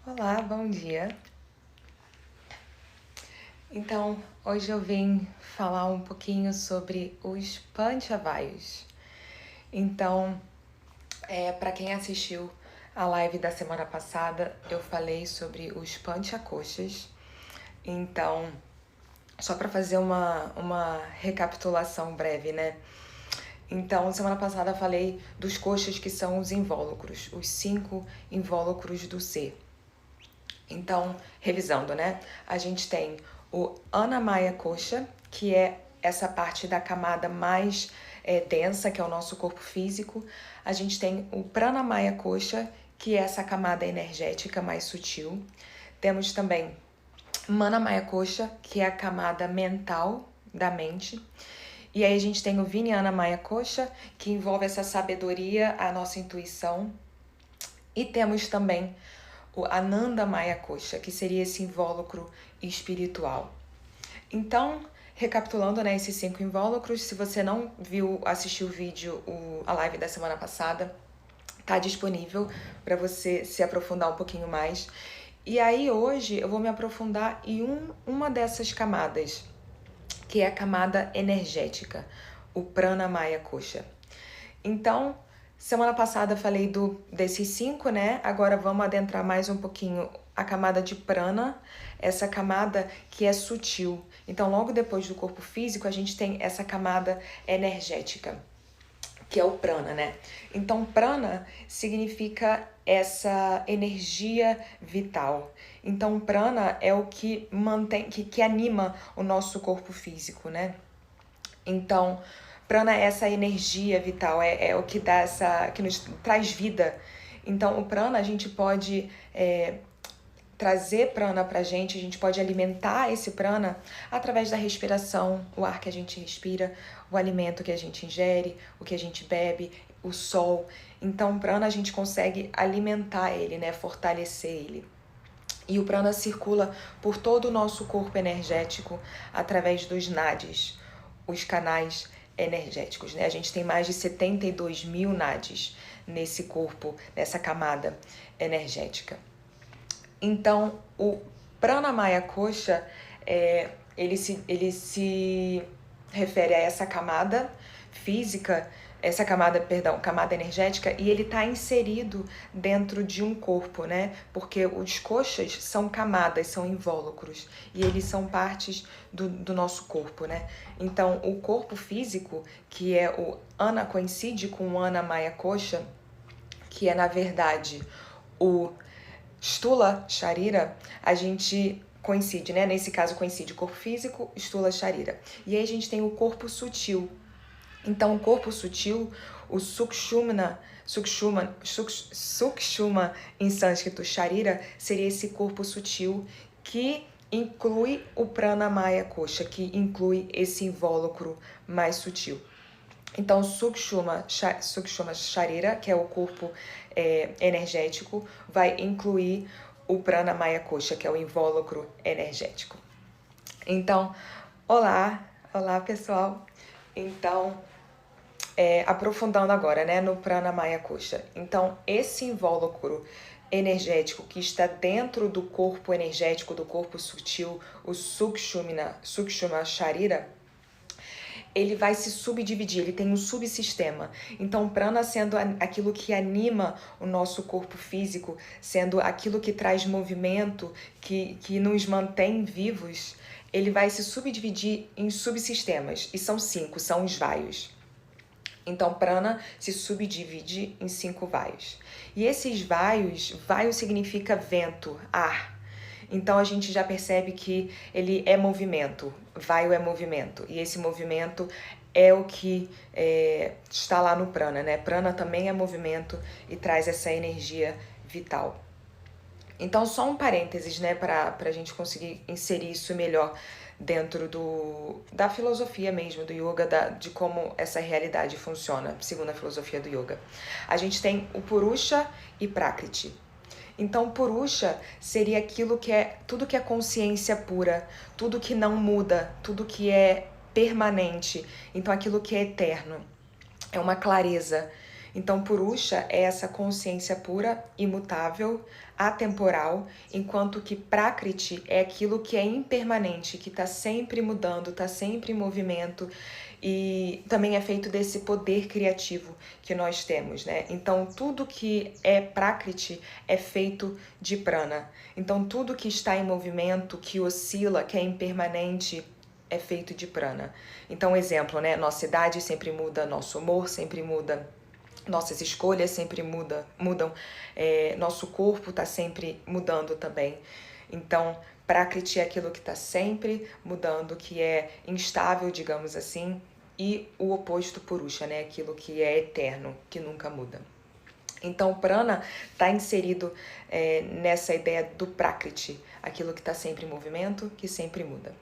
Olá, bom dia. Então, hoje eu vim falar um pouquinho sobre os Panchavayus. Então, para quem assistiu a live da semana passada, eu falei sobre os Panchakoshas. Então, só para fazer uma recapitulação breve, né? Então, semana passada eu falei dos koshas que são os invólucros, os 5 invólucros do ser. Então, revisando, né? A gente tem o Annamaya Kosha, que é essa parte da camada mais densa, que é o nosso corpo físico. A gente tem o Pranamaya Kosha, que é essa camada energética mais sutil. Temos também Manamaya Kosha, que é a camada mental da mente. E aí a gente tem o Vijnana Maya Kosha, que envolve essa sabedoria, a nossa intuição. E temos também o Ananda Maya Kosha, que seria esse invólucro espiritual. Então, recapitulando, né, esses 5 invólucros, se você não viu, assistiu o vídeo, a live da semana passada, tá disponível para você se aprofundar um pouquinho mais. E aí hoje eu vou me aprofundar em uma dessas camadas, que é a camada energética, o Pranamaya Kosha. Então, semana passada eu falei desses 5, né? Agora vamos adentrar mais um pouquinho a camada de prana, essa camada que é sutil. Então, logo depois do corpo físico, a gente tem essa camada energética, que é o prana, né? Então, prana significa essa energia vital. Então, prana é o que mantém, que anima o nosso corpo físico, né? Então, prana é essa energia vital, é o que dá que nos traz vida. Então, o prana a gente pode trazer prana pra gente, a gente pode alimentar esse prana através da respiração, o ar que a gente respira, o alimento que a gente ingere, o que a gente bebe, o sol. Então, o prana a gente consegue alimentar ele, né, fortalecer ele. E o prana circula por todo o nosso corpo energético através dos nadis, os canais energéticos, né? A gente tem mais de 72 mil nadis nesse corpo, nessa camada energética. Então, o Pranamaya Kosha, ele se refere a essa camada física, camada energética, e ele está inserido dentro de um corpo, né? Porque os koshas são camadas, são invólucros, e eles são partes do nosso corpo, né? Então, o corpo físico, que é o Ana, coincide com o Annamaya Kosha, que é, na verdade, o Stula Sharira, a gente coincide, né? Nesse caso coincide o corpo físico, Stula Sharira. E aí a gente tem o corpo sutil. Então, o corpo sutil, o Sukshumna em sânscrito, Sharira, seria esse corpo sutil que inclui o Pranamaya Kosha, que inclui esse invólucro mais sutil. Então, Sukshuma Sharira, que é o corpo energético, vai incluir o Pranamaya Kosha, que é o invólucro energético. Então, olá pessoal. Então, aprofundando agora, né, no Pranamaya Kosha. Então, esse invólucro energético que está dentro do corpo energético, do corpo sutil, o Sukshuma Sharira, ele vai se subdividir, ele tem um subsistema. Então, prana sendo aquilo que anima o nosso corpo físico, sendo aquilo que traz movimento, que nos mantém vivos, ele vai se subdividir em subsistemas. E são 5, são os vaios. Então, prana se subdivide em 5 vaios. E esses vaios, vaio significa vento, ar. Então, a gente já percebe que ele é movimento, vaio é movimento. E esse movimento é o que está lá no prana, né? Prana também é movimento e traz essa energia vital. Então, só um parênteses, né, para a gente conseguir inserir isso melhor dentro da filosofia mesmo, do yoga, de como essa realidade funciona, segundo a filosofia do yoga. A gente tem o Purusha e Prakriti. Então, Purusha seria aquilo que é tudo que é consciência pura, tudo que não muda, tudo que é permanente. Então, aquilo que é eterno, é uma clareza. Então, Purusha é essa consciência pura, imutável, atemporal, enquanto que Prakriti é aquilo que é impermanente, que está sempre mudando, está sempre em movimento, e também é feito desse poder criativo que nós temos, né? Então, tudo que é Prakriti é feito de prana. Então, tudo que está em movimento, que oscila, que é impermanente, é feito de prana. Então, exemplo, né? Nossa idade sempre muda, nosso humor sempre muda, nossas escolhas sempre mudam, nosso corpo está sempre mudando também. Então, Prakriti é aquilo que está sempre mudando, que é instável, digamos assim, e o oposto Purusha, né? Aquilo que é eterno, que nunca muda. Então, o prana está inserido nessa ideia do Prakriti, aquilo que está sempre em movimento, que sempre muda.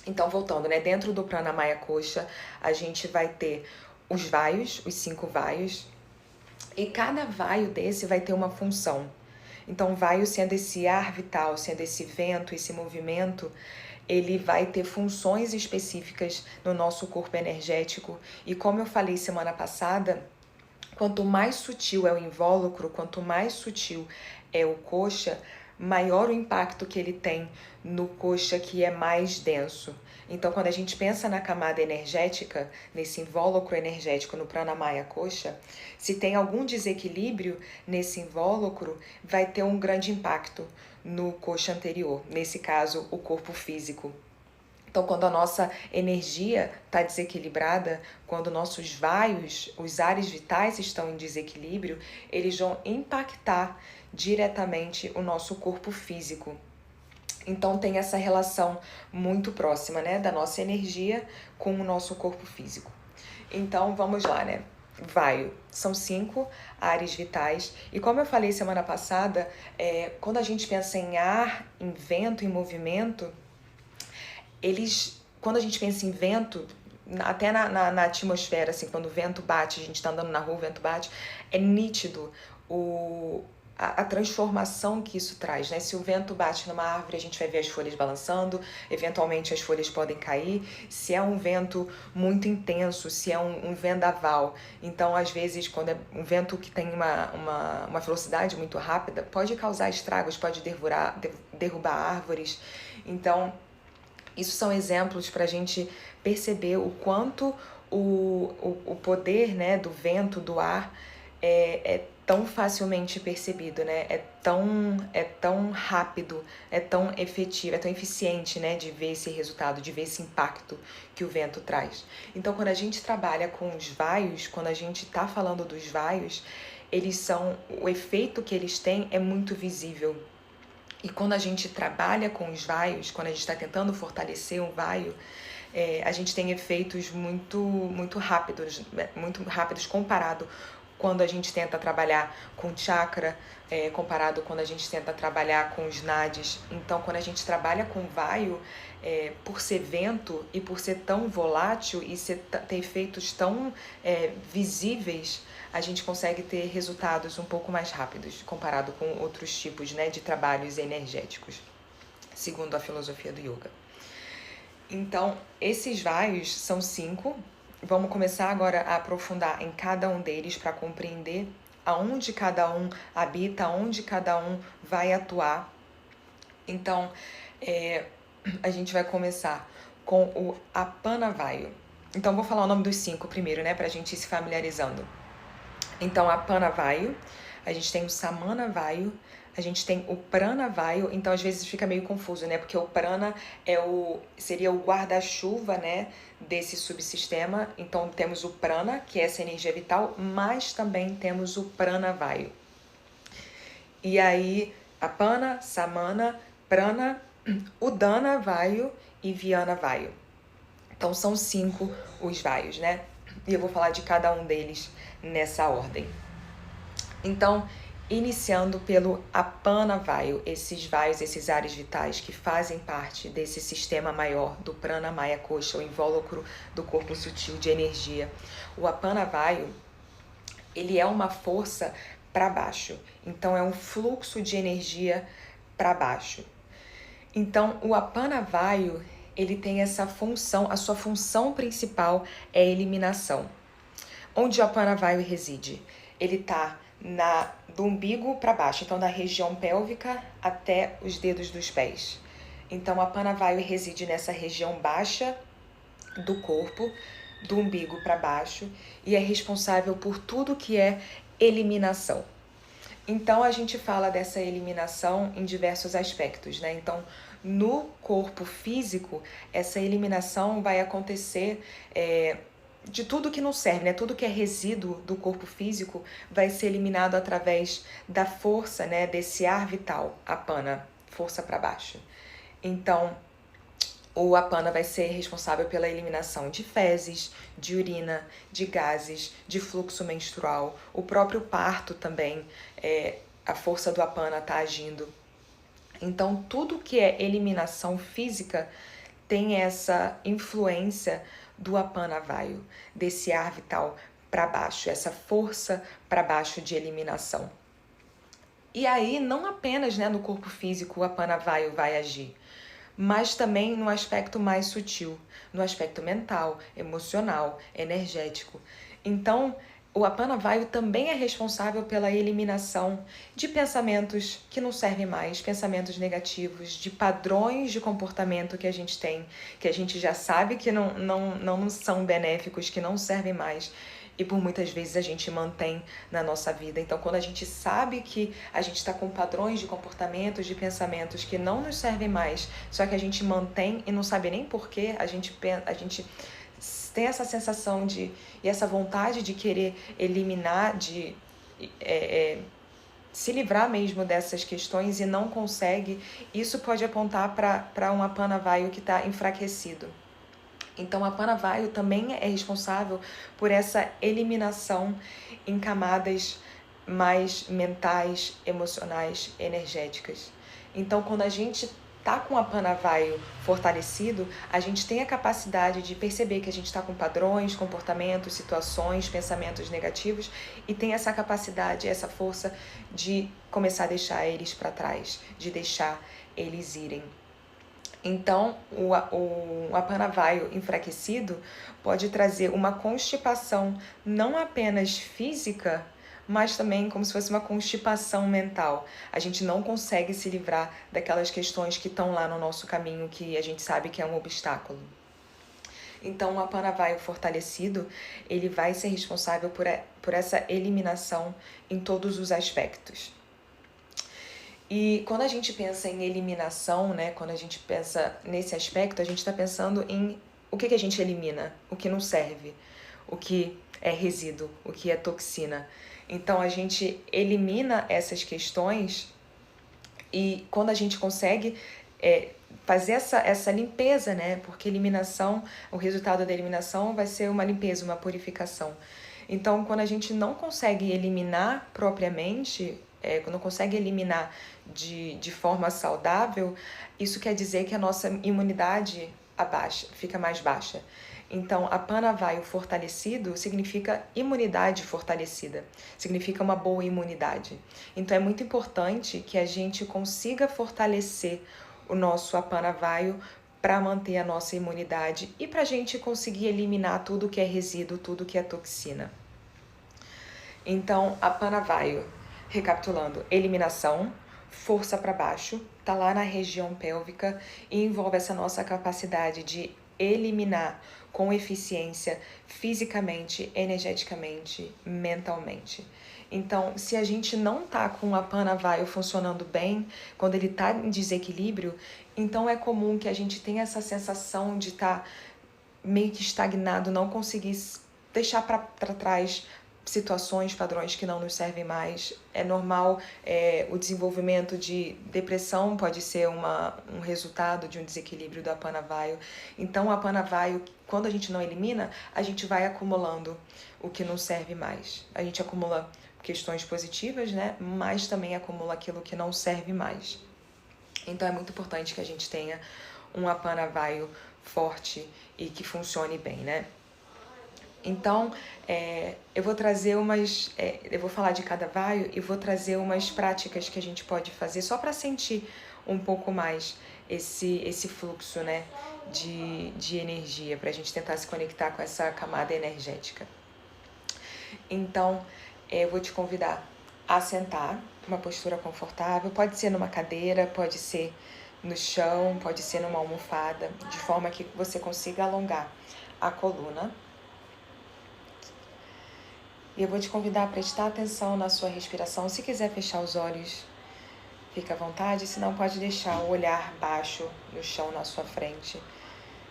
Então, voltando, né? Dentro do Pranamaya Kosha, a gente vai ter os vaios, os 5 vaios, e cada vaio desse vai ter uma função. Então, vaio sendo esse ar vital, sendo esse vento, esse movimento, ele vai ter funções específicas no nosso corpo energético. E como eu falei semana passada, quanto mais sutil é o invólucro, quanto mais sutil é o kosha, maior o impacto que ele tem no kosha que é mais denso. Então, quando a gente pensa na camada energética, nesse invólucro energético no Pranamaya Kosha, se tem algum desequilíbrio nesse invólucro, vai ter um grande impacto no kosha anterior, nesse caso, o corpo físico. Então, quando a nossa energia está desequilibrada, quando nossos vaios, os ares vitais estão em desequilíbrio, eles vão impactar diretamente o nosso corpo físico. Então, tem essa relação muito próxima, né, da nossa energia com o nosso corpo físico. Então, vamos lá, né? Vaio, são 5 ares vitais. E como eu falei semana passada, quando a gente pensa em ar, em vento, em movimento, quando a gente pensa em vento, até na atmosfera, assim, quando o vento bate, a gente está andando na rua, o vento bate, é nítido a transformação que isso traz, né? Se o vento bate numa árvore, a gente vai ver as folhas balançando, eventualmente as folhas podem cair. Se é um vento muito intenso, se é um vendaval, então às vezes quando é um vento que tem uma velocidade muito rápida, pode causar estragos, pode derrubar árvores. Então, isso são exemplos para a gente perceber o quanto o poder, né, do vento, do ar, é tão facilmente percebido, né? É tão rápido, é tão efetivo, é tão eficiente, né, de ver esse resultado, de ver esse impacto que o vento traz. Então, quando a gente trabalha com os vaios, quando a gente está falando dos vaios, o efeito que eles têm é muito visível. E quando a gente trabalha com os vaios, quando a gente está tentando fortalecer um vaio, a gente tem efeitos muito rápidos comparado quando a gente tenta trabalhar com chakra, comparado quando a gente tenta trabalhar com os nadis. Então, quando a gente trabalha com vaio, por ser vento e por ser tão volátil e ter efeitos tão visíveis, a gente consegue ter resultados um pouco mais rápidos comparado com outros tipos, né, de trabalhos energéticos, segundo a filosofia do yoga. Então, esses vaios são 5. Vamos começar agora a aprofundar em cada um deles para compreender aonde cada um habita, aonde cada um vai atuar. Então, a gente vai começar com o Apana Vayu. Então, vou falar o nome dos 5 primeiro, né, para a gente ir se familiarizando. Então, Apana Vayu, a gente tem o Samana Vayu, a gente tem o Prana Vayu. Então às vezes fica meio confuso, né? Porque o Prana seria o guarda-chuva, né, desse subsistema. Então temos o Prana, que é essa energia vital, mas também temos o Prana Vayu. E aí, Apana, Samana, Prana, Udana Vayu e Vyana Vayu. Então são 5 os vaios, né? E eu vou falar de cada um deles nessa ordem. Então, iniciando pelo Apana Vayu, esses vaios, esses ares vitais que fazem parte desse sistema maior do Pranamaya Kosha, o invólucro do corpo sutil de energia. O Apana Vayu, ele é uma força para baixo, então é um fluxo de energia para baixo. Então, o Apana Vayu, ele tem essa função, a sua função principal é eliminação. Onde o Apanavayu reside? Ele está do umbigo para baixo, então da região pélvica até os dedos dos pés. Então, o Apanavayu reside nessa região baixa do corpo, do umbigo para baixo, e é responsável por tudo que é eliminação. Então, a gente fala dessa eliminação em diversos aspectos, né? Então, no corpo físico, essa eliminação vai acontecer de tudo que não serve, né? Tudo que é resíduo do corpo físico vai ser eliminado através da força, né? Desse ar vital, apana, força para baixo. Então, o apana vai ser responsável pela eliminação de fezes, de urina, de gases, de fluxo menstrual. O próprio parto também, a força do apana está agindo. Então, tudo que é eliminação física tem essa influência do Apanavayu, desse ar vital para baixo, essa força para baixo de eliminação. E aí, não apenas, né, no corpo físico o Apanavayu vai agir, mas também no aspecto mais sutil, no aspecto mental, emocional, energético. Então, o Apanavayu também é responsável pela eliminação de pensamentos que não servem mais, pensamentos negativos, de padrões de comportamento que a gente tem, que a gente já sabe que não são benéficos, que não servem mais. E por muitas vezes a gente mantém na nossa vida. Então, quando a gente sabe que a gente está com padrões de comportamentos, de pensamentos que não nos servem mais, só que a gente mantém e não sabe nem porquê, a gente tem essa sensação e essa vontade de querer eliminar, de se livrar mesmo dessas questões e não consegue, isso pode apontar para um Apanavayu que está enfraquecido. Então, a Apanavayu também é responsável por essa eliminação em camadas mais mentais, emocionais, energéticas. Então, quando a gente está com a Apanavayu fortalecido, a gente tem a capacidade de perceber que a gente está com padrões, comportamentos, situações, pensamentos negativos e tem essa capacidade, essa força de começar a deixar eles para trás, de deixar eles irem. Então, o Apanavayu enfraquecido pode trazer uma constipação não apenas física, mas também como se fosse uma constipação mental. A gente não consegue se livrar daquelas questões que estão lá no nosso caminho, que a gente sabe que é um obstáculo. Então, o Apanavayu fortalecido, ele vai ser responsável por essa eliminação em todos os aspectos. E quando a gente pensa em eliminação, né, quando a gente pensa nesse aspecto, a gente está pensando em o que a gente elimina, o que não serve, o que é resíduo, o que é toxina. Então, a gente elimina essas questões e quando a gente consegue fazer essa limpeza, né, porque eliminação, o resultado da eliminação vai ser uma limpeza, uma purificação. Então, quando a gente não consegue eliminar propriamente, quando consegue eliminar de forma saudável, isso quer dizer que a nossa imunidade fica mais baixa. Então, Apanavayu fortalecido significa imunidade fortalecida, significa uma boa imunidade. Então, é muito importante que a gente consiga fortalecer o nosso Apanavayu para manter a nossa imunidade e para a gente conseguir eliminar tudo que é resíduo, tudo que é toxina. Então, Apanavayu, recapitulando, eliminação, força para baixo, tá lá na região pélvica e envolve essa nossa capacidade de eliminar com eficiência fisicamente, energeticamente, mentalmente. Então, se a gente não tá com o Apanavayu funcionando bem, quando ele tá em desequilíbrio, então é comum que a gente tenha essa sensação de estar meio que estagnado, não conseguir deixar para trás situações, padrões que não nos servem mais. É normal, o desenvolvimento de depressão pode ser um resultado de um desequilíbrio do Apanavayu. Então, o Apanavayu, quando a gente não elimina, a gente vai acumulando o que não serve mais. A gente acumula questões positivas, né? Mas também acumula aquilo que não serve mais. Então, é muito importante que a gente tenha um Apanavayu forte e que funcione bem, né? Então, eu vou trazer eu vou falar de cada vaio e vou trazer umas práticas que a gente pode fazer só para sentir um pouco mais esse fluxo, né, de energia, para a gente tentar se conectar com essa camada energética. Então, eu vou te convidar a sentar, uma postura confortável, pode ser numa cadeira, pode ser no chão, pode ser numa almofada, de forma que você consiga alongar a coluna. E eu vou te convidar a prestar atenção na sua respiração. Se quiser fechar os olhos, fica à vontade, senão pode deixar o olhar baixo no chão na sua frente.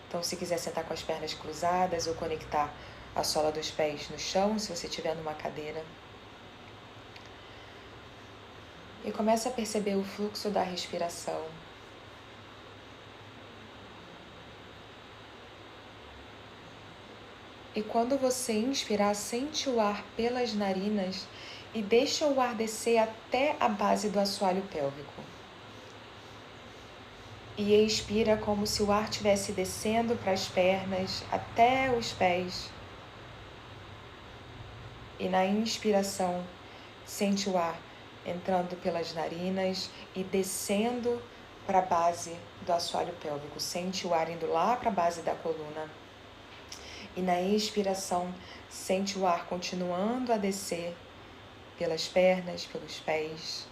Então, se quiser sentar com as pernas cruzadas ou conectar a sola dos pés no chão, se você estiver numa cadeira. E comece a perceber o fluxo da respiração. E quando você inspirar, sente o ar pelas narinas e deixa o ar descer até a base do assoalho pélvico. E expira como se o ar estivesse descendo para as pernas, até os pés. E na inspiração, sente o ar entrando pelas narinas e descendo para a base do assoalho pélvico. Sente o ar indo lá para a base da coluna. E na expiração, sente o ar continuando a descer pelas pernas, pelos pés.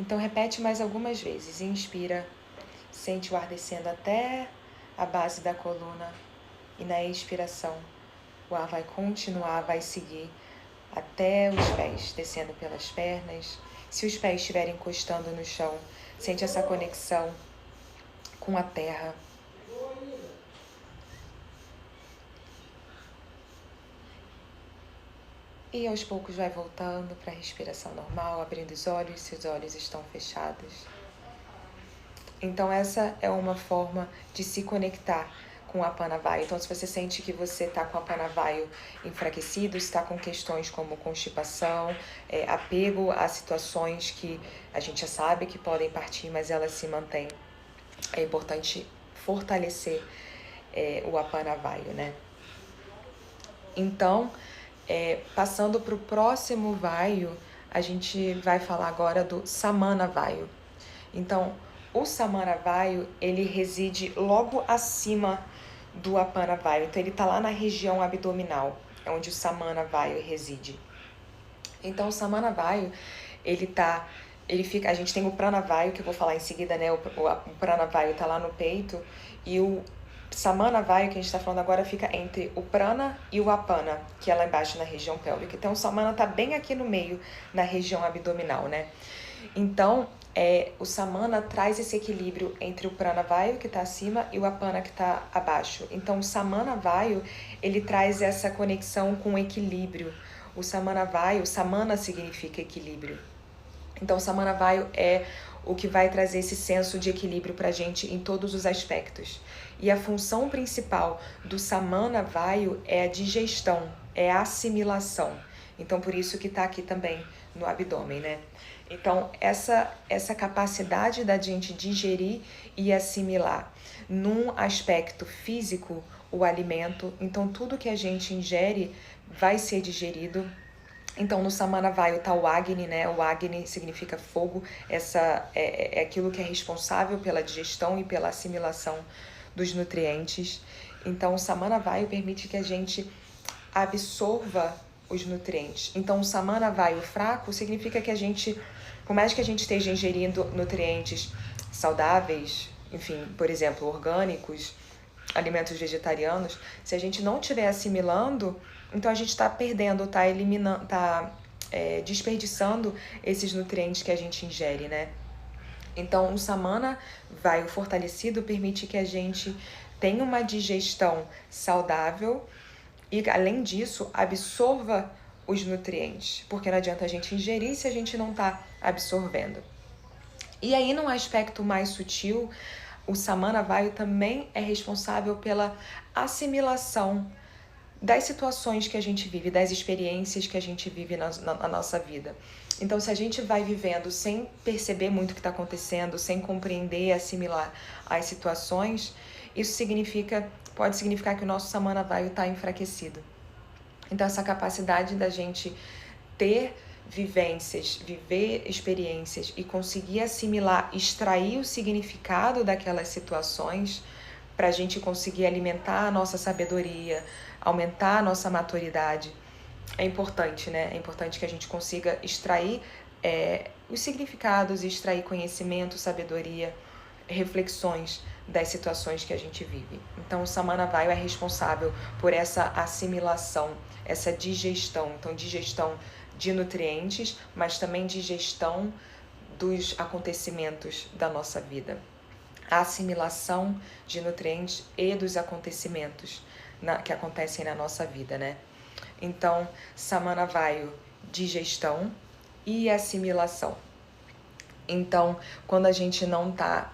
Então, repete mais algumas vezes. Inspira, sente o ar descendo até a base da coluna. E na expiração, o ar vai continuar, vai seguir até os pés, descendo pelas pernas. Se os pés estiverem encostando no chão, sente essa conexão com a terra. E aos poucos vai voltando para a respiração normal, abrindo os olhos, se os olhos estão fechados. Então essa é uma forma de se conectar com a Apana Vayu. Então, se você sente que você está com a Apana Vayu enfraquecido, está com questões como constipação, apego a situações que a gente já sabe que podem partir, mas elas se mantêm, é importante fortalecer o Apana Vayu, né? Então, passando para o próximo Vayu, a gente vai falar agora do Samana Vayu. Então, o Samana Vayu, ele reside logo acima do Apana Vayu. Então, ele está lá na região abdominal, é onde o Samana Vayu reside. Então, o Samana Vayu, a gente tem o Prana Vayu, que eu vou falar em seguida, né? O Prana Vayu está lá no peito, e o Samana Vayu, que a gente está falando agora, fica entre o Prana e o Apana, que é lá embaixo na região pélvica. Então, o Samana está bem aqui no meio, na região abdominal, né? Então, o Samana traz esse equilíbrio entre o Prana Vayu, que está acima, e o Apana, que está abaixo. Então, o Samana Vayu, ele traz essa conexão com o equilíbrio. O Samana Vayu, Samana significa equilíbrio. Então, o Samana Vayu é o que vai trazer esse senso de equilíbrio para a gente em todos os aspectos. E a função principal do Samana Vayu é a digestão, é a assimilação. Então, por isso que está aqui também no abdômen, né? Então, essa capacidade da gente digerir e assimilar num aspecto físico o alimento, então tudo que a gente ingere vai ser digerido. Então, no Samana Vayu está o Agni, né? O Agni significa fogo, é aquilo que é responsável pela digestão e pela assimilação dos nutrientes. Então, o Samana Vayu permite que a gente absorva os nutrientes. Então, o Samana Vayu fraco significa que a gente, por mais que a gente esteja ingerindo nutrientes saudáveis, enfim, por exemplo, orgânicos, alimentos vegetarianos, se a gente não estiver assimilando, então a gente está perdendo, está eliminando, está desperdiçando esses nutrientes que a gente ingere, né? Então, o Samana Vayu fortalecido permite que a gente tenha uma digestão saudável e, além disso, absorva os nutrientes, porque não adianta a gente ingerir se a gente não está absorvendo. E aí, num aspecto mais sutil, o Samana Vayu também é responsável pela assimilação das situações que a gente vive, das experiências que a gente vive na nossa vida. Então, se a gente vai vivendo sem perceber muito o que está acontecendo, sem compreender e assimilar as situações, isso pode significar que o nosso Samana Vayu está enfraquecido. Então, essa capacidade da gente ter vivências, viver experiências e conseguir assimilar, extrair o significado daquelas situações para a gente conseguir alimentar a nossa sabedoria, aumentar a nossa maturidade. É importante, né? É importante que a gente consiga extrair os significados, extrair conhecimento, sabedoria, reflexões das situações que a gente vive. Então, o Samana Vayu é responsável por essa assimilação, essa digestão. Então, digestão de nutrientes, mas também digestão dos acontecimentos da nossa vida. A assimilação de nutrientes e dos acontecimentos que acontecem na nossa vida, né? Então, Samana Vayu, digestão e assimilação. Então, quando a gente não tá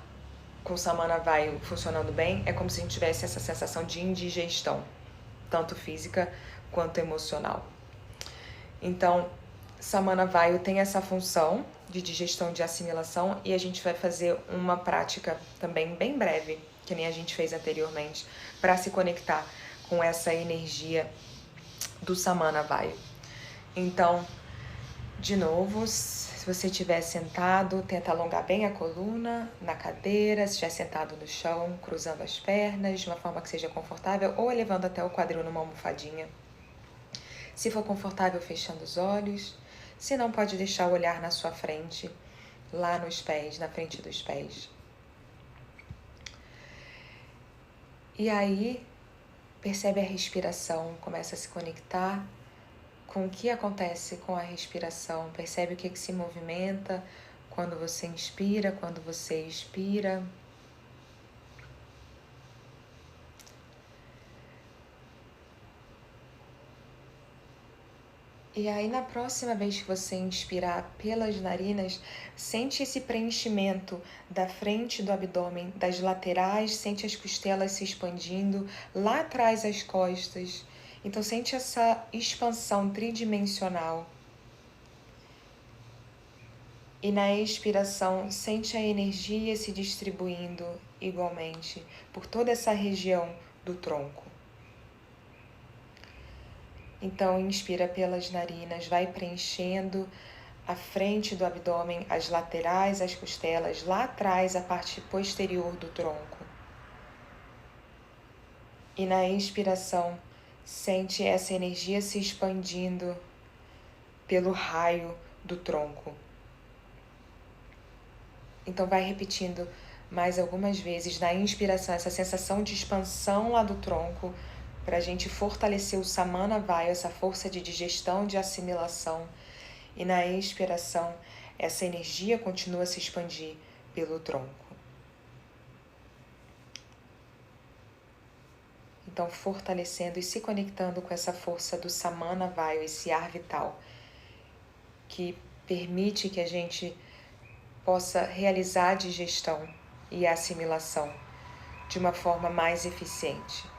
com o Samana Vayu funcionando bem, é como se a gente tivesse essa sensação de indigestão, tanto física quanto emocional. Então, Samana Vayu tem essa função de digestão, de assimilação, e a gente vai fazer uma prática também bem breve, que nem a gente fez anteriormente, para se conectar com essa energia do Samana Vayu. Então, de novo, se você estiver sentado, tenta alongar bem a coluna na cadeira. Se estiver sentado no chão, cruzando as pernas de uma forma que seja confortável, ou elevando até o quadril numa almofadinha. Se for confortável, fechando os olhos. Se não, pode deixar o olhar na sua frente, lá nos pés, na frente dos pés. E aí, percebe a respiração, começa a se conectar com o que acontece com a respiração. Percebe o que se movimenta quando você inspira, quando você expira. E aí, na próxima vez que você inspirar pelas narinas, sente esse preenchimento da frente do abdômen, das laterais, sente as costelas se expandindo, lá atrás as costas. Então, sente essa expansão tridimensional. E na expiração, sente a energia se distribuindo igualmente por toda essa região do tronco. Então, inspira pelas narinas, vai preenchendo a frente do abdômen, as laterais, as costelas, lá atrás a parte posterior do tronco. E na expiração, sente essa energia se expandindo pelo raio do tronco. Então vai repetindo mais algumas vezes na inspiração essa sensação de expansão lá do tronco, para a gente fortalecer o Samana Vayu, essa força de digestão, de assimilação. E na expiração, essa energia continua a se expandir pelo tronco. Então, fortalecendo e se conectando com essa força do Samana Vayu, esse ar vital, que permite que a gente possa realizar a digestão e a assimilação de uma forma mais eficiente.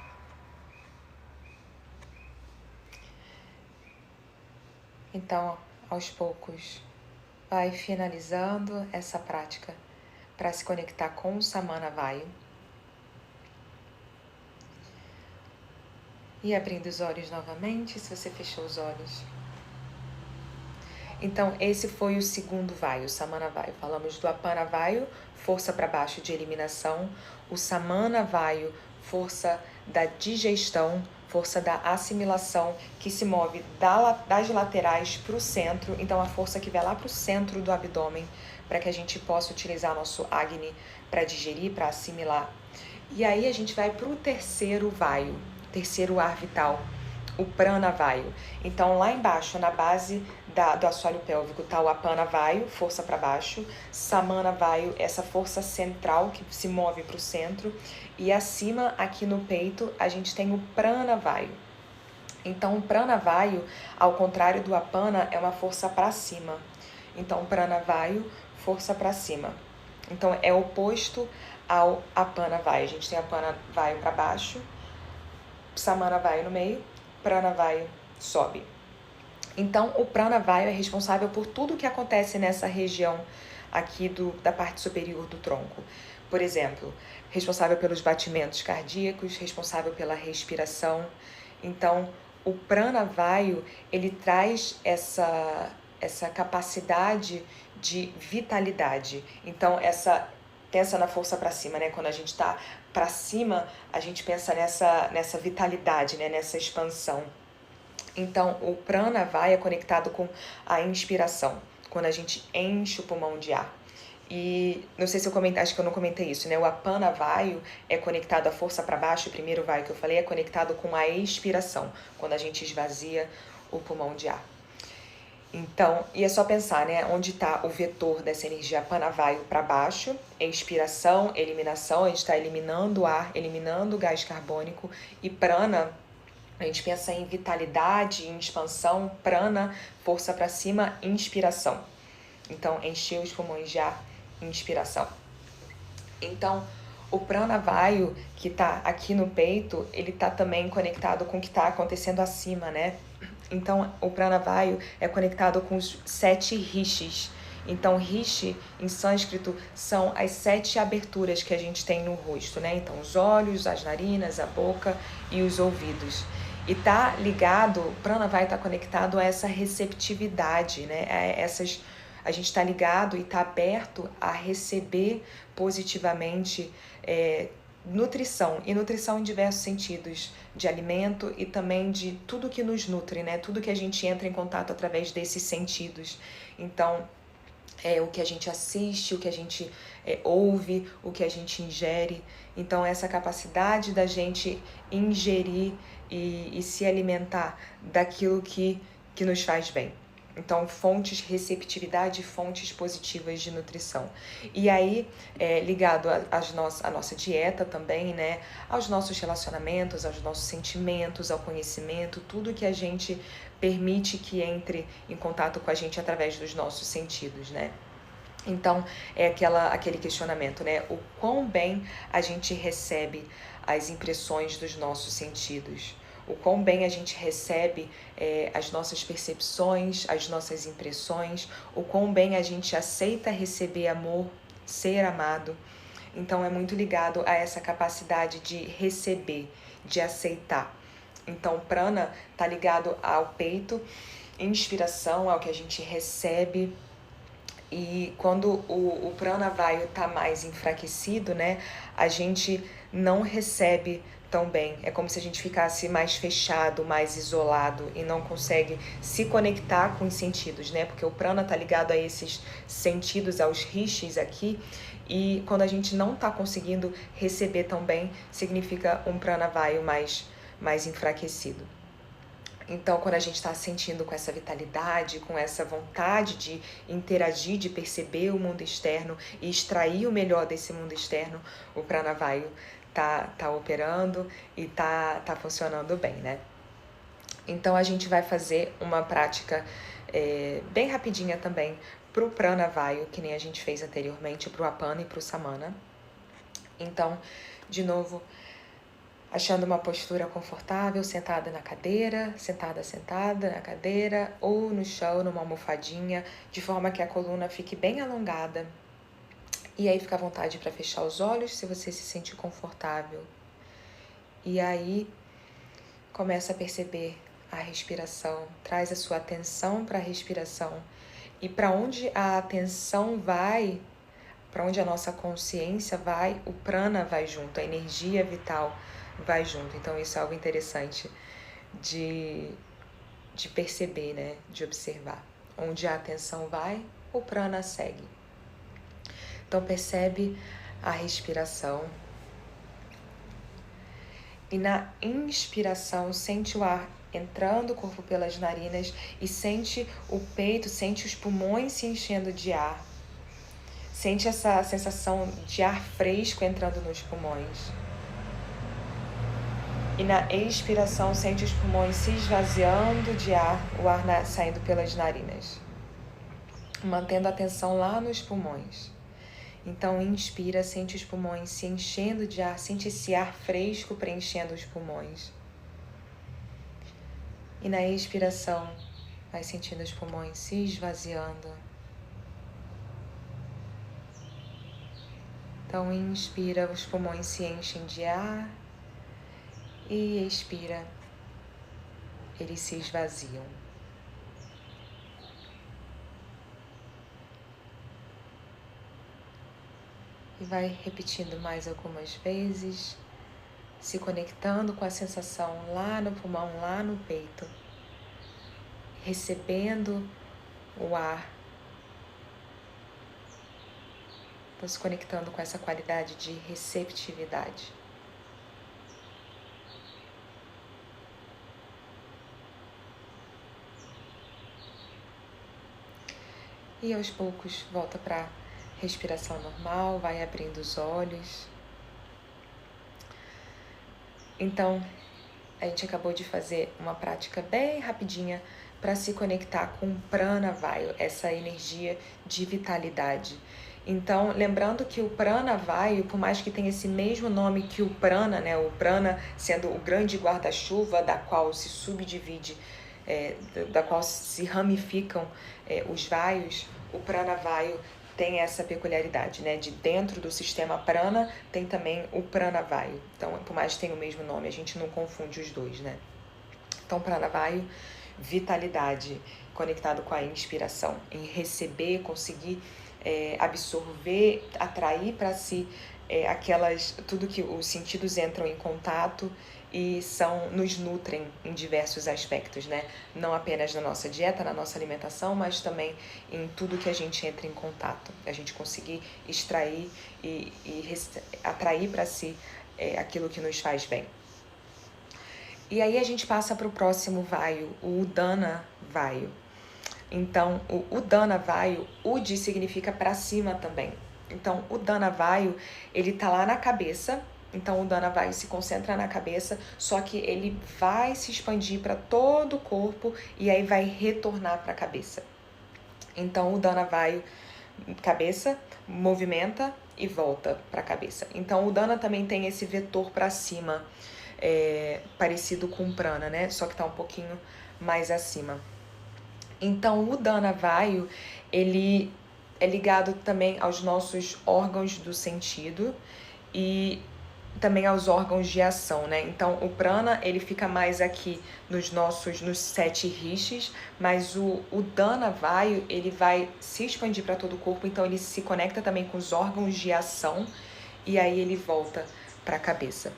Então, aos poucos, vai finalizando essa prática para se conectar com o Samana Vayu. E abrindo os olhos novamente, se você fechou os olhos. Então, esse foi o segundo Vayu, o Samana Vayu. Falamos do Apana Vayu, força para baixo de eliminação. O Samana Vayu, força da digestão, força da assimilação, que se move das laterais para o centro. Então, a força que vai lá para o centro do abdômen, para que a gente possa utilizar nosso Agni para digerir, para assimilar. E aí a gente vai para o terceiro Vayu, terceiro ar vital, o Prana Vayu. Então, lá embaixo, na base do assoalho pélvico, está o Apana Vayu, força para baixo, Samana Vayu, essa força central que se move para o centro, e acima, aqui no peito, a gente tem o Prana Vayu. Então, o Prana Vayu, ao contrário do Apana, é uma força para cima. Então, Prana Vayu, força para cima. Então, é oposto ao Apana Vayu. A gente tem Apana Vayu para baixo, Samana Vayu no meio, Prana Vayu sobe. Então, o Prana Vayu é responsável por tudo que acontece nessa região aqui da parte superior do tronco. Por exemplo, responsável pelos batimentos cardíacos, responsável pela respiração. Então, o Prana Vayu, ele traz essa capacidade de vitalidade. Então, essa pensa na força para cima, né? Quando a gente está para cima, a gente pensa nessa vitalidade, né? Nessa expansão. Então, o prana vai é conectado com a inspiração, quando a gente enche o pulmão de ar. E não sei se eu comentei, acho que eu não comentei isso, né? O apana vayu é conectado à força para baixo, o primeiro vayu que eu falei é conectado com a expiração, quando a gente esvazia o pulmão de ar. Então, e é só pensar, né? Onde está o vetor dessa energia apana vayu para baixo, expiração, eliminação, a gente está eliminando o ar, eliminando o gás carbônico, e prana, a gente pensa em vitalidade, em expansão, prana, força para cima, inspiração. Então, encher os pulmões de ar, inspiração. Então, o prana vayu, que está aqui no peito, ele está também conectado com o que está acontecendo acima, né? Então, o prana vayu é conectado com os 7 rishis. Então, rishi, em sânscrito, são as 7 aberturas que a gente tem no rosto, né? Então, os olhos, as narinas, a boca e os ouvidos. E tá ligado, o prana vayu tá conectado a essa receptividade, né? A gente está ligado e está aberto a receber positivamente nutrição, e nutrição em diversos sentidos, de alimento e também de tudo que nos nutre, né? Tudo que a gente entra em contato através desses sentidos. Então, o que a gente assiste, o que a gente ouve, o que a gente ingere. Então, essa capacidade da gente ingerir e se alimentar daquilo que nos faz bem. Então, fontes, receptividade, fontes positivas de nutrição. E aí, ligado à nossa dieta também, né? Aos nossos relacionamentos, aos nossos sentimentos, ao conhecimento, tudo que a gente permite que entre em contato com a gente através dos nossos sentidos, né? Então, é aquele questionamento, né? O quão bem a gente recebe as impressões dos nossos sentidos, o quão bem a gente recebe as nossas percepções, as nossas impressões, o quão bem a gente aceita receber amor, ser amado. Então, é muito ligado a essa capacidade de receber, de aceitar. Então, prana está ligado ao peito, inspiração, ao que a gente recebe. E quando o prana vayu está mais enfraquecido, né, a gente não recebe tão bem. É como se a gente ficasse mais fechado, mais isolado e não consegue se conectar com os sentidos, né? Porque o prana está ligado a esses sentidos, aos rishis aqui. E quando a gente não está conseguindo receber tão bem, significa um prana vayu mais enfraquecido. Então, quando a gente está sentindo com essa vitalidade, com essa vontade de interagir, de perceber o mundo externo e extrair o melhor desse mundo externo, o prana vayu tá operando e tá funcionando bem, né? Então, a gente vai fazer uma prática bem rapidinha também pro prana vayu, que nem a gente fez anteriormente, pro apana e pro samana. Então, de novo, achando uma postura confortável, sentada na cadeira, sentada na cadeira, ou no chão, numa almofadinha, de forma que a coluna fique bem alongada. E aí fica à vontade para fechar os olhos, se você se sentir confortável. E aí começa a perceber a respiração, traz a sua atenção para a respiração. E para onde a atenção vai, para onde a nossa consciência vai, o prana vai junto, a energia vital vai junto. Então isso é algo interessante de perceber, né? De observar. Onde a atenção vai, o prana segue. Então percebe a respiração. E na inspiração, sente o ar entrando o corpo pelas narinas e sente o peito, sente os pulmões se enchendo de ar. Sente essa sensação de ar fresco entrando nos pulmões. E na expiração, sente os pulmões se esvaziando de ar, o ar saindo pelas narinas. Mantendo a atenção lá nos pulmões. Então, inspira, sente os pulmões se enchendo de ar, sente esse ar fresco preenchendo os pulmões. E na expiração, vai sentindo os pulmões se esvaziando. Então, inspira, os pulmões se enchem de ar. E expira, eles se esvaziam. E vai repetindo mais algumas vezes, se conectando com a sensação lá no pulmão, lá no peito, recebendo o ar, então se conectando com essa qualidade de receptividade. E aos poucos volta para respiração normal, vai abrindo os olhos. Então, a gente acabou de fazer uma prática bem rapidinha para se conectar com o Prana Vayu, essa energia de vitalidade. Então, lembrando que o Prana Vayu, por mais que tenha esse mesmo nome que o Prana, né, o Prana sendo o grande guarda-chuva da qual se subdivide, da qual se ramificam os vaios, o Prana Vayu tem essa peculiaridade, né? De dentro do sistema prana tem também o Prana Vayu. Então, por mais que tenha o mesmo nome, a gente não confunde os dois, né? Então, Prana Vayu, vitalidade, conectado com a inspiração, em receber, conseguir absorver, atrair para si tudo que os sentidos entram em contato e nos nutrem em diversos aspectos, né? Não apenas na nossa dieta, na nossa alimentação, mas também em tudo que a gente entra em contato. A gente conseguir extrair e atrair para si aquilo que nos faz bem. E aí a gente passa para o próximo vayu, o Udana Vayu. Então, o Udana Vayu, Ud significa para cima também. Então, o Udana Vayu, ele tá lá na cabeça. Então, o Udana Vayu se concentra na cabeça, só que ele vai se expandir para todo o corpo e aí vai retornar para a cabeça. Então, o Udana Vayu, cabeça, movimenta e volta para a cabeça. Então, o Udana também tem esse vetor para cima, parecido com o Prana, né? Só que tá um pouquinho mais acima. Então, o Udana Vayu, ele é ligado também aos nossos órgãos do sentido e também aos órgãos de ação, né? Então, o Prana, ele fica mais aqui nos 7 rishis, mas o Udana Vayu, ele vai se expandir para todo o corpo, então ele se conecta também com os órgãos de ação e aí ele volta para a cabeça.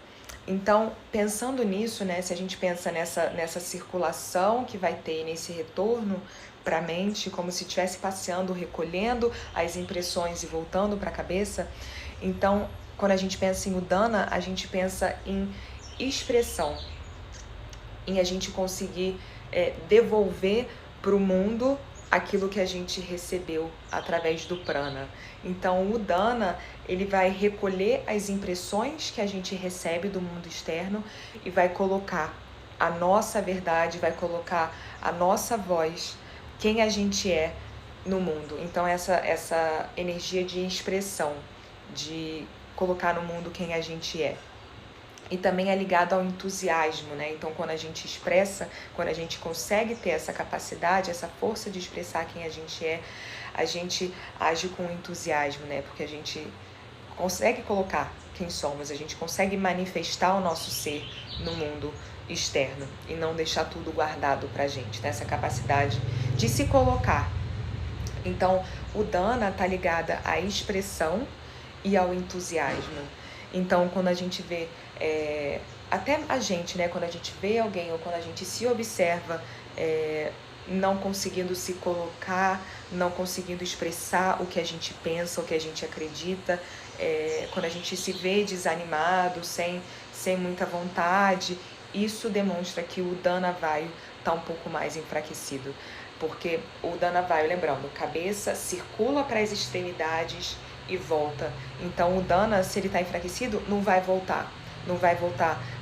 Então, pensando nisso, né, se a gente pensa nessa circulação que vai ter, nesse retorno para a mente, como se estivesse passeando, recolhendo as impressões e voltando para a cabeça, então, quando a gente pensa em Udana, a gente pensa em expressão, em a gente conseguir devolver para o mundo aquilo que a gente recebeu através do prana. Então, o Udana, ele vai recolher as impressões que a gente recebe do mundo externo e vai colocar a nossa verdade, vai colocar a nossa voz, quem a gente é no mundo. Então, essa energia de expressão, de colocar no mundo quem a gente é. E também é ligado ao entusiasmo, né? Então, quando a gente expressa, quando a gente consegue ter essa capacidade, essa força de expressar quem a gente age com entusiasmo, né? Porque a gente consegue colocar quem somos, a gente consegue manifestar o nosso ser no mundo externo e não deixar tudo guardado pra gente, né? Essa capacidade de se colocar. Então, o Dana tá ligada à expressão e ao entusiasmo. Então, quando a gente vê, até a gente, né, quando a gente vê alguém ou quando a gente se observa não conseguindo se colocar, não conseguindo expressar o que a gente pensa, o que a gente acredita, quando a gente se vê desanimado, sem muita vontade, isso demonstra que o Dana Vayu está um pouco mais enfraquecido. Porque o Dana Vayu, lembrando, cabeça circula para as extremidades e volta. Então, o Dana, se ele está enfraquecido, não vai voltar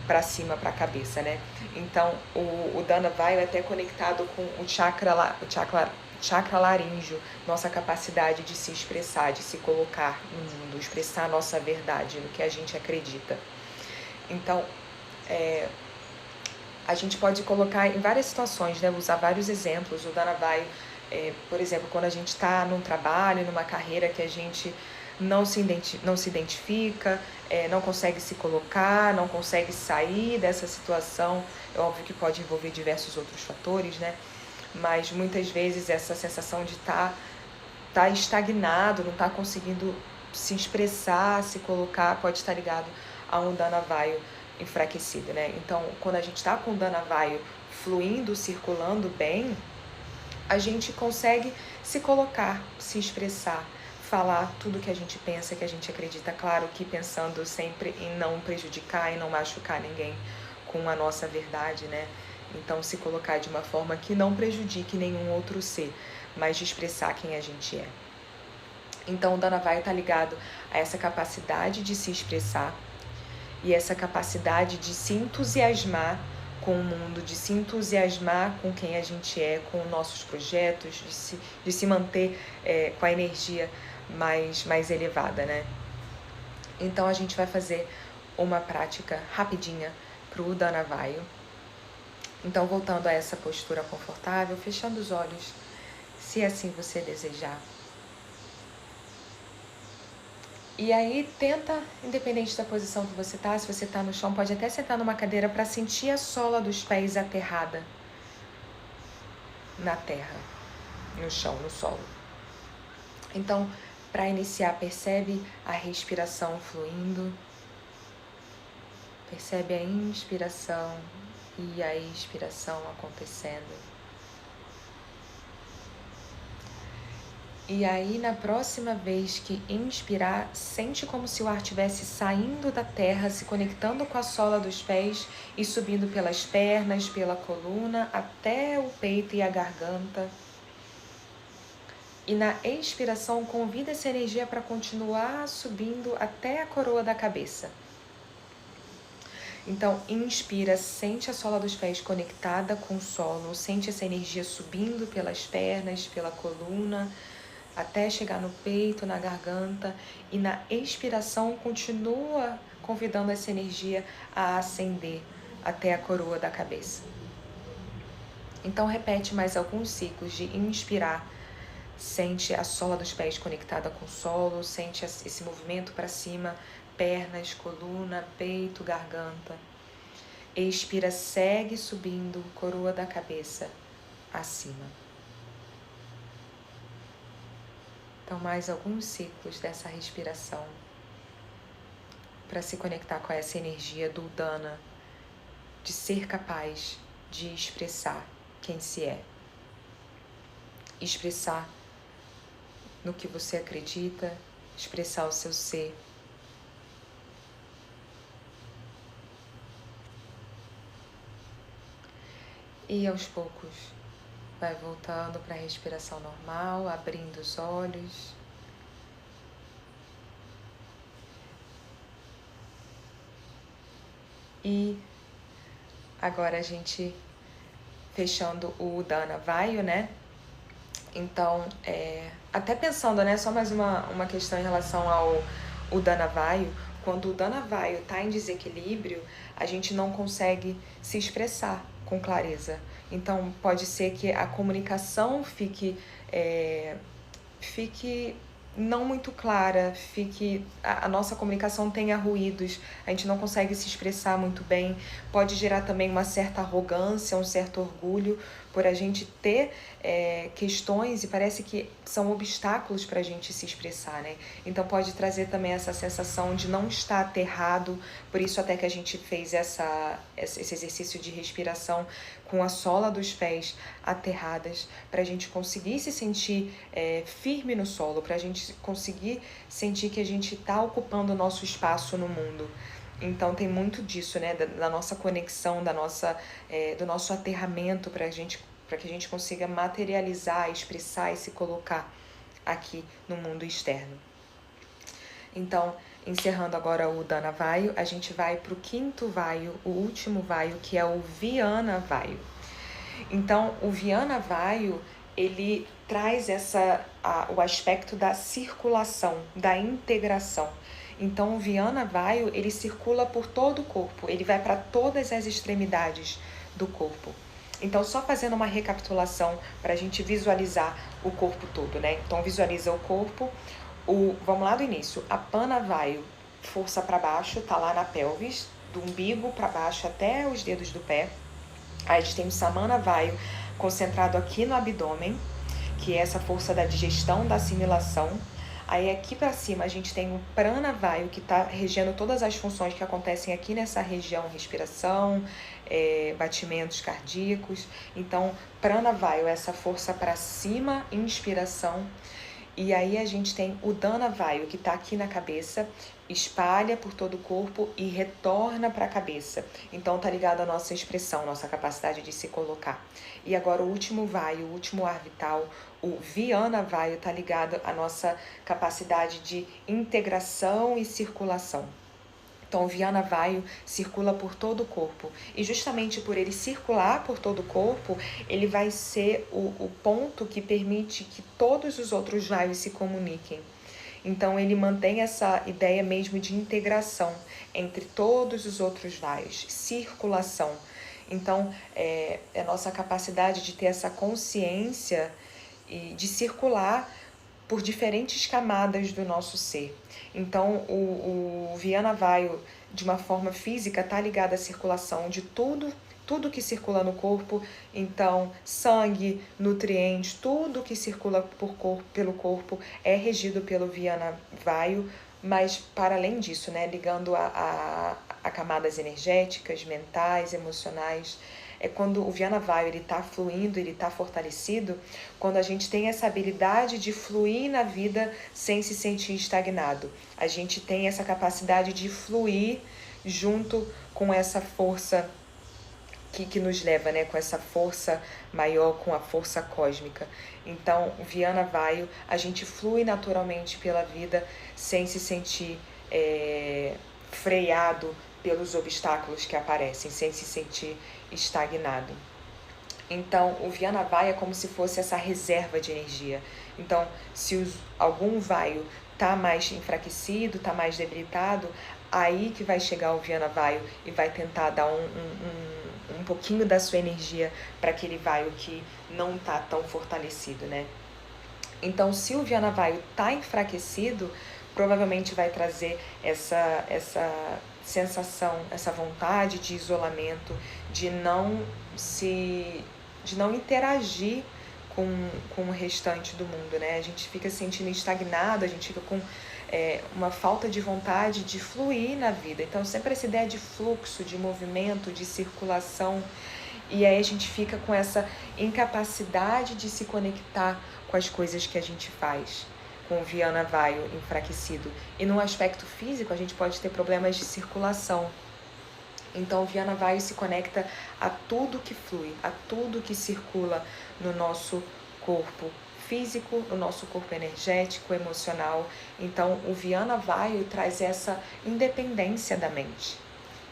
para cima, para a cabeça, né? Então, o Dana Vayu é até conectado com o chakra laríngeo, nossa capacidade de se expressar, de se colocar no mundo, expressar a nossa verdade, no que a gente acredita. Então, a gente pode colocar em várias situações, né? Usar vários exemplos. O Dana Vayu, por exemplo, quando a gente está num trabalho, numa carreira que a gente não se identifica, não consegue se colocar, não consegue sair dessa situação. É óbvio que pode envolver diversos outros fatores, né? Mas muitas vezes essa sensação de estar estagnado, não estar conseguindo se expressar, se colocar, pode estar ligado a um Dana Vayu enfraquecido, né? Então, quando a gente está com o Dana Vayu fluindo, circulando bem, a gente consegue se colocar, se expressar, falar tudo que a gente pensa, que a gente acredita, claro que pensando sempre em não prejudicar e não machucar ninguém com a nossa verdade, né? Então, se colocar de uma forma que não prejudique nenhum outro ser, mas de expressar quem a gente é. Então, o Dana Vayu está ligado a essa capacidade de se expressar e essa capacidade de se entusiasmar com o mundo, de se entusiasmar com quem a gente é, com nossos projetos, de se manter com a energia mais elevada, né? Então, a gente vai fazer uma prática rapidinha para o Dana Vayu. Então, voltando a essa postura confortável, fechando os olhos, se assim você desejar. E aí, tenta, independente da posição que você tá, se você tá no chão, pode até sentar numa cadeira para sentir a sola dos pés aterrada na terra, no chão, no solo. Então, para iniciar, percebe a respiração fluindo, percebe a inspiração e a expiração acontecendo. E aí, na próxima vez que inspirar, sente como se o ar estivesse saindo da terra, se conectando com a sola dos pés e subindo pelas pernas, pela coluna, até o peito e a garganta. E na expiração, convida essa energia para continuar subindo até a coroa da cabeça. Então, inspira, sente a sola dos pés conectada com o solo, sente essa energia subindo pelas pernas, pela coluna, até chegar no peito, na garganta, e na expiração continua convidando essa energia a ascender até a coroa da cabeça. Então repete mais alguns ciclos de inspirar, sente a sola dos pés conectada com o solo, sente esse movimento para cima, pernas, coluna, peito, garganta. Expira, segue subindo, coroa da cabeça acima. Então, mais alguns ciclos dessa respiração para se conectar com essa energia do Dana, de ser capaz de expressar quem se é. Expressar no que você acredita, expressar o seu ser. E aos poucos, vai voltando para a respiração normal, abrindo os olhos. E agora a gente fechando o Dana Vayu, né? Então, até pensando, né? Só mais uma questão em relação ao Dana Vayu. Quando o Dana Vayu está em desequilíbrio, a gente não consegue se expressar com clareza. Então, pode ser que a comunicação fique não muito clara, a nossa comunicação tenha ruídos, a gente não consegue se expressar muito bem, pode gerar também uma certa arrogância, um certo orgulho por a gente ter questões e parece que são obstáculos para a gente se expressar, né? Então pode trazer também essa sensação de não estar aterrado, por isso até que a gente fez esse exercício de respiração com a sola dos pés aterradas, para a gente conseguir se sentir firme no solo, para a gente conseguir sentir que a gente está ocupando o nosso espaço no mundo. Então tem muito disso, né, da nossa conexão, do nosso aterramento para que a gente consiga materializar, expressar e se colocar aqui no mundo externo. Então, encerrando agora o Dana Vayu, a gente vai para o quinto Vayu, o último Vayu, que é o Vyana Vayu. Então, o Vyana Vayu, ele traz o aspecto da circulação, da integração. Então, o Vyana Vayu, ele circula por todo o corpo, ele vai para todas as extremidades do corpo. Então, só fazendo uma recapitulação para a gente visualizar o corpo todo, né? Então, visualiza o corpo. Vamos lá do início. Apana Vayu, força para baixo, tá lá na pelvis, do umbigo para baixo até os dedos do pé. Aí a gente tem o Samana Vayu, concentrado aqui no abdômen, que é essa força da digestão, da assimilação. Aí aqui para cima a gente tem o Prana Vayu, que está regendo todas as funções que acontecem aqui nessa região, respiração, batimentos cardíacos. Então, Prana Vayu, essa força para cima, inspiração. E aí a gente tem o Dana Vayu, que está aqui na cabeça, espalha por todo o corpo e retorna para a cabeça. Então tá ligado à nossa expressão, nossa capacidade de se colocar. E agora o último Vayu, o último ar vital, o Vyana Vayu, tá ligado à nossa capacidade de integração e circulação. Então, o Vyana Vayu circula por todo o corpo. E justamente por ele circular por todo o corpo, ele vai ser o ponto que permite que todos os outros Vayus se comuniquem. Então, ele mantém essa ideia mesmo de integração entre todos os outros Vayus, circulação. Então, é a nossa capacidade de ter essa consciência e de circular por diferentes camadas do nosso ser. Então, o Vyana Vayu, de uma forma física, está ligado à circulação de tudo que circula no corpo. Então, sangue, nutrientes, tudo que circula pelo corpo é regido pelo Vyana Vayu, mas para além disso, né, ligando a camadas energéticas, mentais, emocionais. É quando o Vyana Vayu está fluindo, ele está fortalecido, quando a gente tem essa habilidade de fluir na vida sem se sentir estagnado. A gente tem essa capacidade de fluir junto com essa força que nos leva, né, com essa força maior, com a força cósmica. Então, o Vyana Vayu, a gente flui naturalmente pela vida sem se sentir freado pelos obstáculos que aparecem, sem se sentir estagnado. Então, o Vyana Vayu é como se fosse essa reserva de energia. Então, se algum Vayu está mais enfraquecido, está mais debilitado, aí que vai chegar o Vyana Vayu e vai tentar dar um pouquinho da sua energia para aquele Vayu que não está tão fortalecido, né? Então, se o Vyana Vayu está enfraquecido, provavelmente vai trazer essa sensação, essa vontade de isolamento, de não interagir com o restante do mundo, né? A gente fica se sentindo estagnado, a gente fica com uma falta de vontade de fluir na vida. Então, sempre essa ideia de fluxo, de movimento, de circulação. E aí a gente fica com essa incapacidade de se conectar com as coisas que a gente faz, com o Vyana Vayu enfraquecido. E no aspecto físico, a gente pode ter problemas de circulação. Então, o Vyana Vayu se conecta a tudo que flui, a tudo que circula no nosso corpo físico, no nosso corpo energético, emocional. Então, o Vyana Vayu traz essa independência da mente.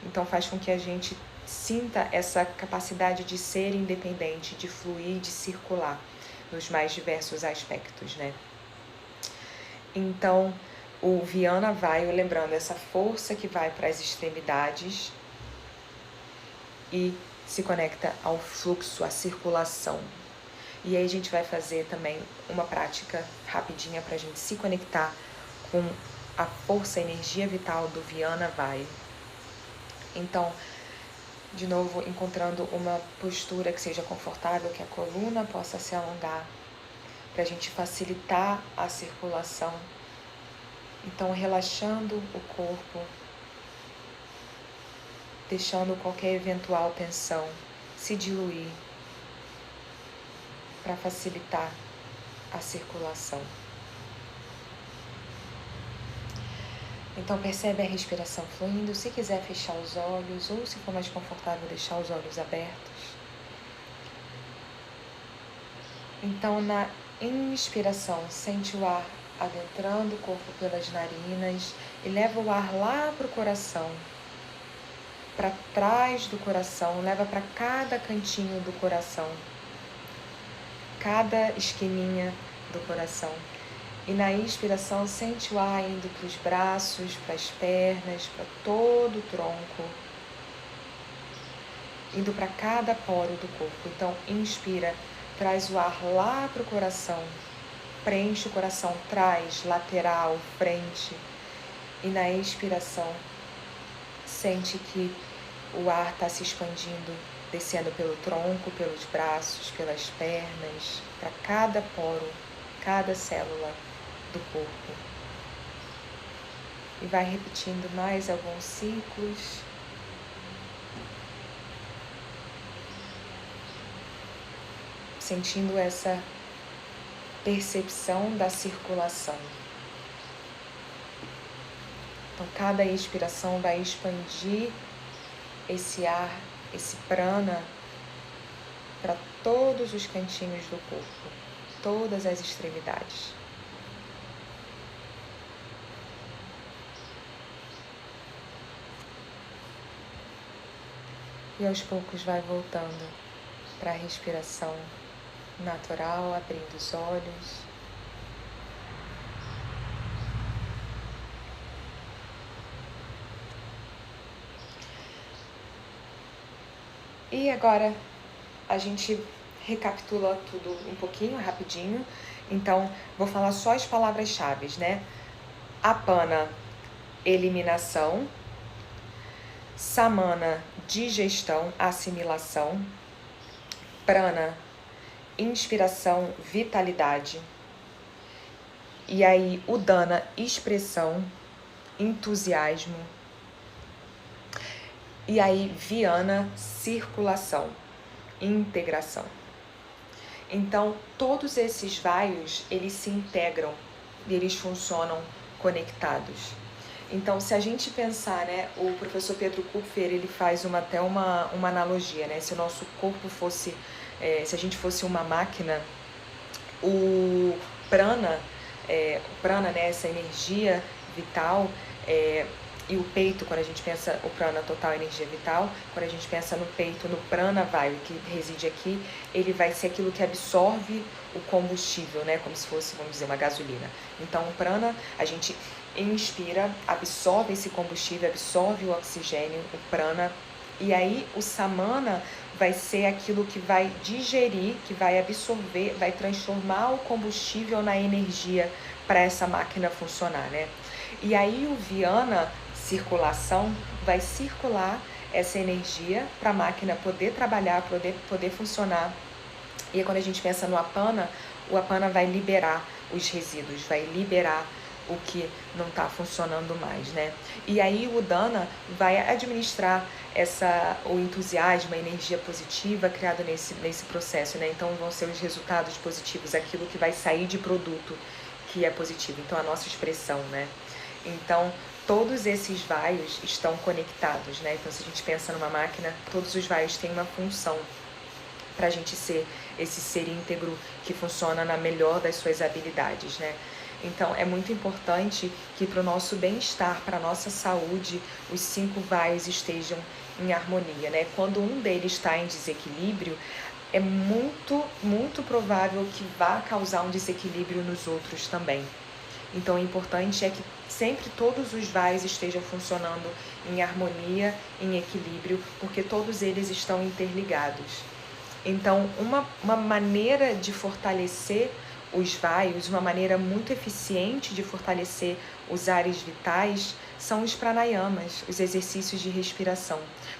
Então, faz com que a gente sinta essa capacidade de ser independente, de fluir, de circular nos mais diversos aspectos, né? Então, o Vyana Vayu, lembrando, essa força que vai para as extremidades e se conecta ao fluxo, à circulação. E aí a gente vai fazer também uma prática rapidinha para a gente se conectar com a força, a energia vital do Vyana Vayu. Então, de novo, encontrando uma postura que seja confortável, que a coluna possa se alongar, para a gente facilitar a circulação. Então, relaxando o corpo, deixando qualquer eventual tensão se diluir para facilitar a circulação. Então, percebe a respiração fluindo. Se quiser fechar os olhos, ou se for mais confortável, deixar os olhos abertos. Então, na inspiração, sente o ar adentrando o corpo pelas narinas e leva o ar lá para o coração, para trás do coração, leva para cada cantinho do coração, cada esquininha do coração. E na inspiração, sente o ar indo para os braços, para as pernas, para todo o tronco, indo para cada poro do corpo. Então, inspira, traz o ar lá para o coração, preenche o coração, traz, lateral, frente. E na expiração, sente que o ar está se expandindo, descendo pelo tronco, pelos braços, pelas pernas, para cada poro, cada célula do corpo. E vai repetindo mais alguns ciclos. Sentindo essa percepção da circulação. Então, cada expiração vai expandir esse ar, esse prana, para todos os cantinhos do corpo, todas as extremidades. E aos poucos vai voltando para a respiração natural, abrindo os olhos. E agora a gente recapitula tudo um pouquinho, rapidinho. Então, vou falar só as palavras-chave, né? Apana, eliminação. Samana, digestão, assimilação. Prana, inspiração, vitalidade. E aí, Udana, expressão, entusiasmo. E aí, Viana, circulação, integração. Então, todos esses vaios, eles se integram e eles funcionam conectados. Então, se a gente pensar, né, o professor Pedro Kupfer, ele faz até uma analogia, né? Se o nosso corpo fosse, se a gente fosse uma máquina, o prana, né, essa energia vital, e o peito, quando a gente pensa o prana total, energia vital, quando a gente pensa no peito, no prana vayu, que reside aqui, ele vai ser aquilo que absorve o combustível, né? Como se fosse, vamos dizer, uma gasolina. Então, o prana, a gente inspira, absorve esse combustível, absorve o oxigênio, o prana, e aí o samana vai ser aquilo que vai digerir, que vai absorver, vai transformar o combustível na energia para essa máquina funcionar, né? E aí o viana, circulação, vai circular essa energia para a máquina poder trabalhar, poder funcionar. E aí, quando a gente pensa no apana, o apana vai liberar os resíduos, vai liberar o que não está funcionando mais, né? E aí o udana vai administrar o entusiasmo, a energia positiva criada nesse processo, né? Então vão ser os resultados positivos, aquilo que vai sair de produto que é positivo, então a nossa expressão, né? Então, todos esses vaios estão conectados, né? Então, se a gente pensa numa máquina, todos os vaios têm uma função para a gente ser esse ser íntegro que funciona na melhor das suas habilidades, né? Então, é muito importante que para o nosso bem-estar, para a nossa saúde, os 5 vaios estejam em harmonia, né? Quando um deles está em desequilíbrio, é muito, muito provável que vá causar um desequilíbrio nos outros também. Então, o importante é que sempre todos os vaios estejam funcionando em harmonia, em equilíbrio, porque todos eles estão interligados. Então, uma maneira de fortalecer os vaios, uma maneira muito eficiente de fortalecer os ares vitais, são os pranayamas, os exercícios de respiração.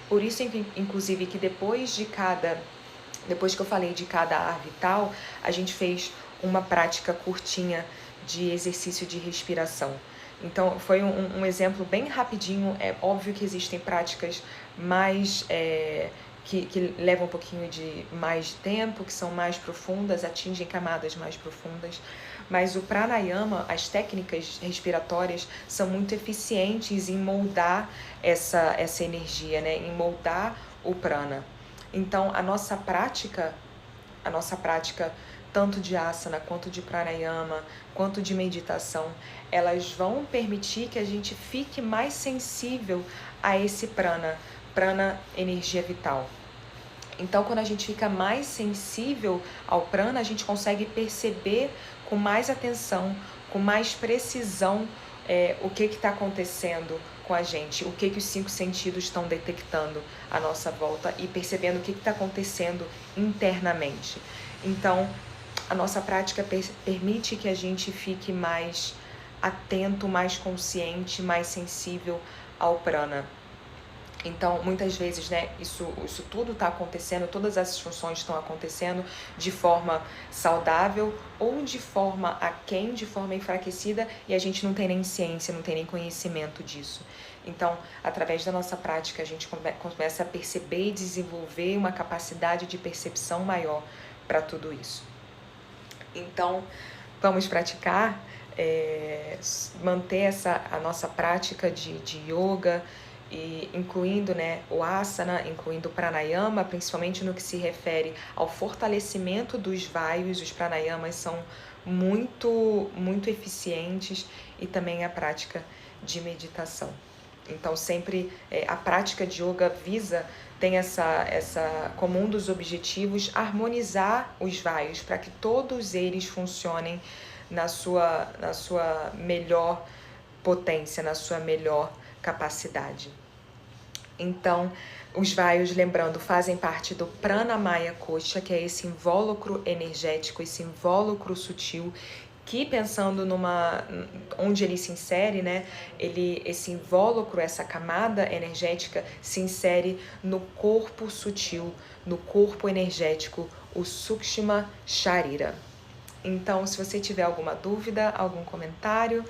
Por isso, inclusive, que depois que eu falei de cada ar vital, a gente fez uma prática curtinha de exercício de respiração. Então, foi um exemplo bem rapidinho. É óbvio que existem práticas mais que levam um pouquinho de mais tempo, que são mais profundas, atingem camadas mais profundas. Mas o pranayama, as técnicas respiratórias, são muito eficientes em moldar essa energia, né? Em moldar o prana. Então, a nossa prática tanto de asana, quanto de pranayama, quanto de meditação, elas vão permitir que a gente fique mais sensível a esse prana, energia vital. Então, quando a gente fica mais sensível ao prana, a gente consegue perceber com mais atenção, com mais precisão, o que está acontecendo com a gente, o que os 5 sentidos estão detectando à nossa volta e percebendo o que está acontecendo internamente. Então, a nossa prática permite que a gente fique mais atento, mais consciente, mais sensível ao prana. Então, muitas vezes, né, isso tudo está acontecendo, todas essas funções estão acontecendo de forma saudável ou de forma aquém, de forma enfraquecida, e a gente não tem nem ciência, não tem nem conhecimento disso. Então, através da nossa prática, a gente começa a perceber e desenvolver uma capacidade de percepção maior para tudo isso. Então, vamos praticar, manter a nossa prática de yoga, e incluindo, né, o asana, incluindo o pranayama, principalmente no que se refere ao fortalecimento dos vayus. Os pranayamas são muito eficientes, e também a prática de meditação. Então, sempre a prática de yoga tem como um dos objetivos harmonizar os vayus para que todos eles funcionem na sua melhor potência, na sua melhor capacidade. Então, os vayus, lembrando, fazem parte do Pranamaya Kosha, que é esse invólucro energético, esse invólucro sutil, que, pensando onde ele se insere, né, esse invólucro, essa camada energética se insere no corpo sutil, no corpo energético, o Sukshma Sharira. Então, se você tiver alguma dúvida, algum comentário,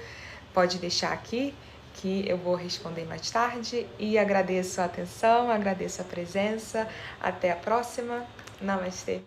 pode deixar aqui, que eu vou responder mais tarde. E agradeço a atenção, agradeço a presença. Até a próxima. Namastê.